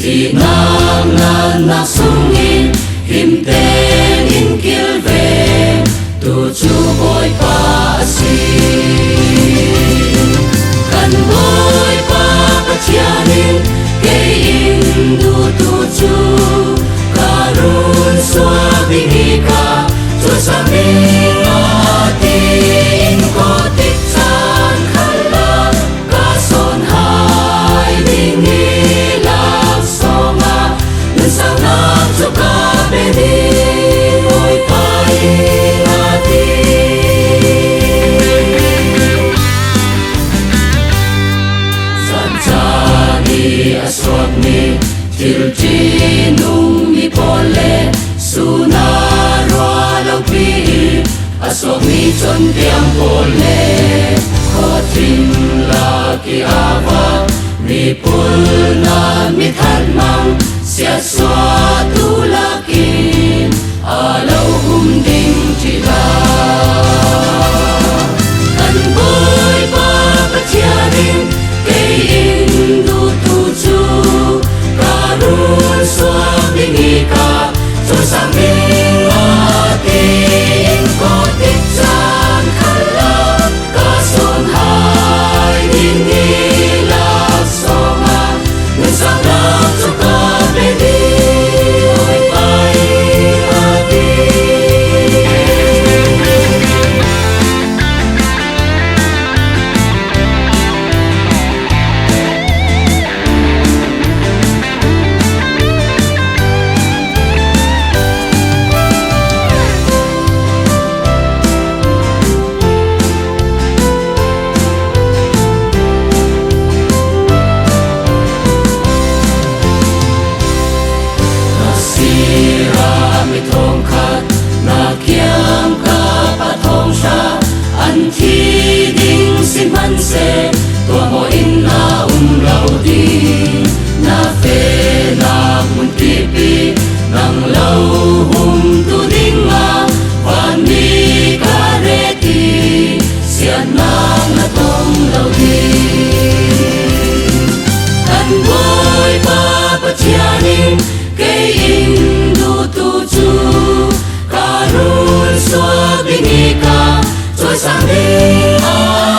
Tinangan na sungin himteng in kilve tu chuboy pa asin kan boy pa pachianin kay indu tu chu karun swabini ka tu samin atin ko tiksan khala kason hai dingilang songa nusangak chuka bedi oy pai ati sanjani aswagni tiltinung mi pole sunarwa pi aswagni chon tiang pole khotim la ki awa mi pulna mi thanmang sia swa tu lakin alo ding chila kan boy pa pachianin kay indu tu chu karun swa binika so samin atin ko tiksan khala kason hai dingilang songa nusangak chuka bedi oy pai ati se tua mo in na lau di na fe na mun tipi nang lau hum tu ding ma van mi ka re ti sian nang na tong lau di kan boy pa pachianin kay indu tu chu karun swa binika choi sang ding